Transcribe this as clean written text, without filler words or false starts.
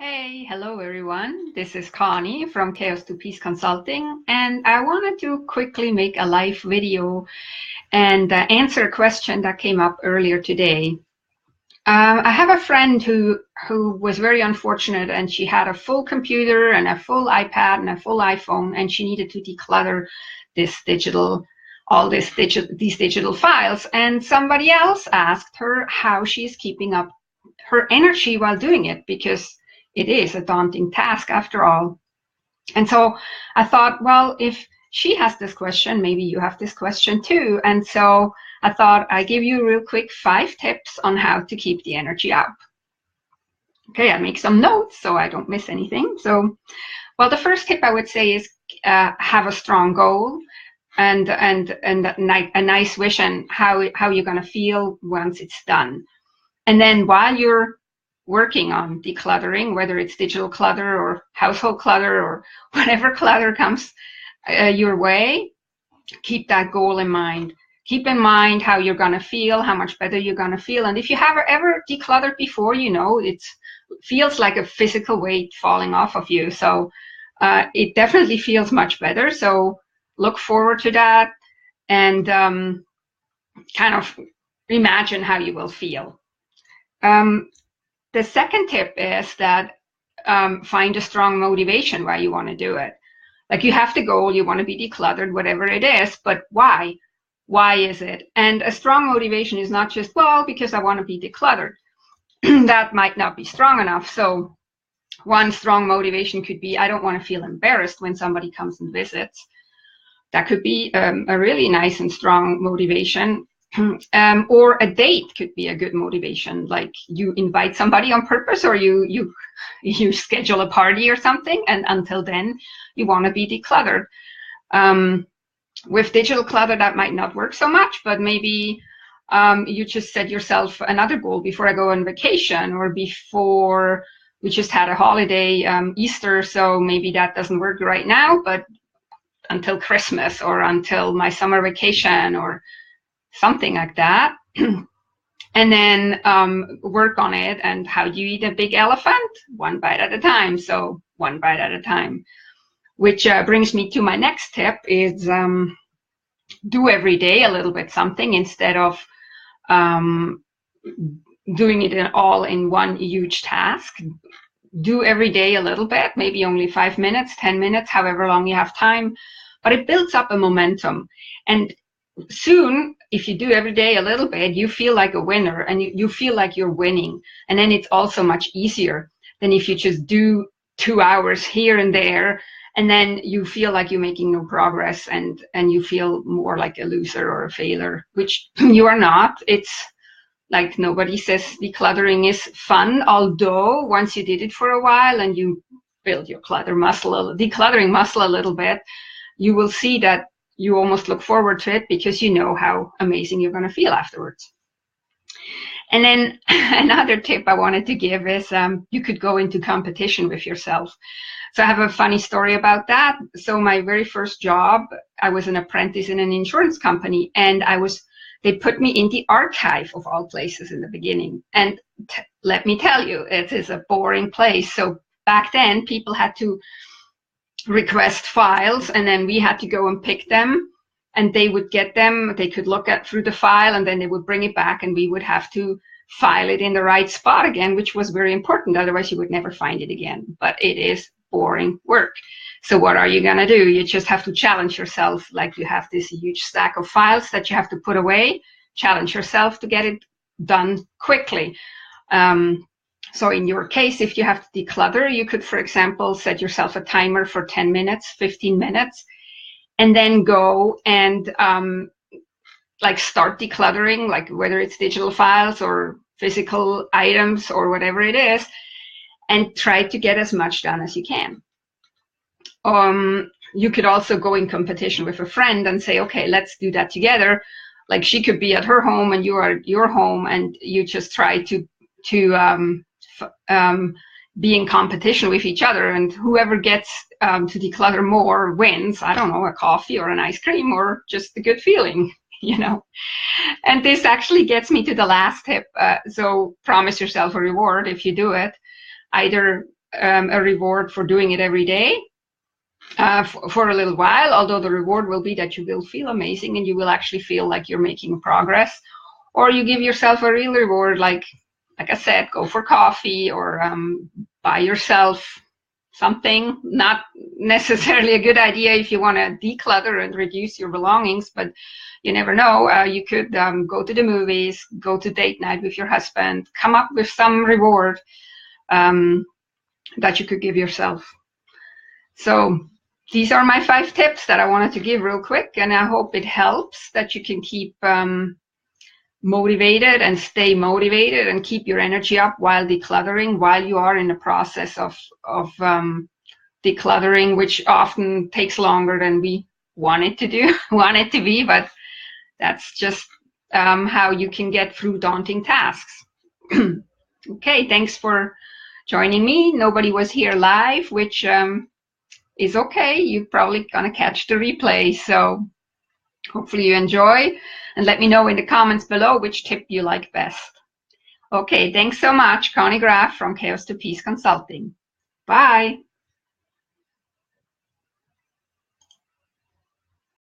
Hey, hello everyone. This is Connie from Chaos to Peace Consulting, and I wanted to quickly make a live video and answer a question that came up earlier today. I have a friend who was very unfortunate, and she had a full computer and a full iPad and a full iPhone, and she needed to declutter these digital files. And somebody else asked her how she's keeping up her energy while doing it, because it is a daunting task after all. And so I thought, well, if she has this question, maybe you have this question too. And so I thought I'd give you real quick 5 tips on how to keep the energy up. Okay, I make some notes so I don't miss anything. So, well, the first tip I would say is have a strong goal and a nice vision how you're going to feel once it's done. And then while you're working on decluttering, whether it's digital clutter or household clutter or whatever clutter comes your way, keep that goal in mind. Keep in mind how you're going to feel, how much better you're going to feel. And if you have ever decluttered before, you know it feels like a physical weight falling off of you. So it definitely feels much better. So look forward to that and kind of imagine how you will feel. The second tip is that find a strong motivation why you want to do it. Like, you have the goal, you want to be decluttered, whatever it is, but why? Why is it? And a strong motivation is not just, well, because I want to be decluttered. That might not be strong enough. So one strong motivation could be, I don't want to feel embarrassed when somebody comes and visits. That could be a really nice and strong motivation. Or a date could be a good motivation, like you invite somebody on purpose, or you schedule a party or something, and until then you want to be decluttered. With digital clutter that might not work so much, but maybe you just set yourself another goal before I go on vacation, or before we just had a holiday, Easter, so maybe that doesn't work right now, but until Christmas or until my summer vacation or something like that. And then work on it. And how do you eat a big elephant? One bite at a time. So one bite at a time, which brings me to my next tip is do every day a little bit something, instead of doing it all in one huge task. Do every day a little bit, maybe only 5 minutes, 10 minutes, however long you have time, but it builds up a momentum. And soon, if you do every day a little bit, you feel like a winner, and you feel like you're winning. And then it's also much easier than if you just do 2 hours here and there, and then you feel like you're making no progress, and you feel more like a loser or a failure, which you are not. It's like, nobody says decluttering is fun, although once you did it for a while and you build your decluttering muscle a little bit, you will see that you almost look forward to it, because you know how amazing you're going to feel afterwards. And then another tip I wanted to give is you could go into competition with yourself. So I have a funny story about that. So my very first job, I was an apprentice in an insurance company, and they put me in the archive of all places in the beginning. And let me tell you, it is a boring place. So back then, people had to request files, and then we had to go and pick them, and they would get them. They could look through the file, and then they would bring it back, and we would have to file it in the right spot again, which was very important. Otherwise, you would never find it again. But it is boring work. So what are you going to do? You just have to challenge yourself. Like, you have this huge stack of files that you have to put away. Challenge yourself to get it done quickly. So in your case, if you have to declutter, you could, for example, set yourself a timer for 10 minutes, 15 minutes, and then go and start decluttering, like whether it's digital files or physical items or whatever it is, and try to get as much done as you can. You could also go in competition with a friend and say, okay, let's do that together. Like, she could be at her home and you are at your home, and you just try to be in competition with each other, and whoever gets to declutter more wins. I don't know, a coffee or an ice cream, or just a good feeling, you know. And this actually gets me to the last tip. So promise yourself a reward if you do it. Either a reward for doing it every day for a little while, although the reward will be that you will feel amazing and you will actually feel like you're making progress. Or you give yourself a real reward, like I said, go for coffee or buy yourself something. Not necessarily a good idea if you want to declutter and reduce your belongings, but you never know. You could go to the movies, go to date night with your husband, come up with some reward that you could give yourself. So these are my 5 tips that I wanted to give real quick, and I hope it helps, that you can keep motivated and stay motivated and keep your energy up while decluttering, while you are in the process of decluttering, which often takes longer than we want it to be, but that's just how you can get through daunting tasks. Okay, thanks for joining me. Nobody was here live, which is okay. You're probably gonna catch the replay, so hopefully you enjoy, and let me know in the comments below which tip you like best. Okay, thanks so much. Connie Graf from Chaos to Peace Consulting. Bye.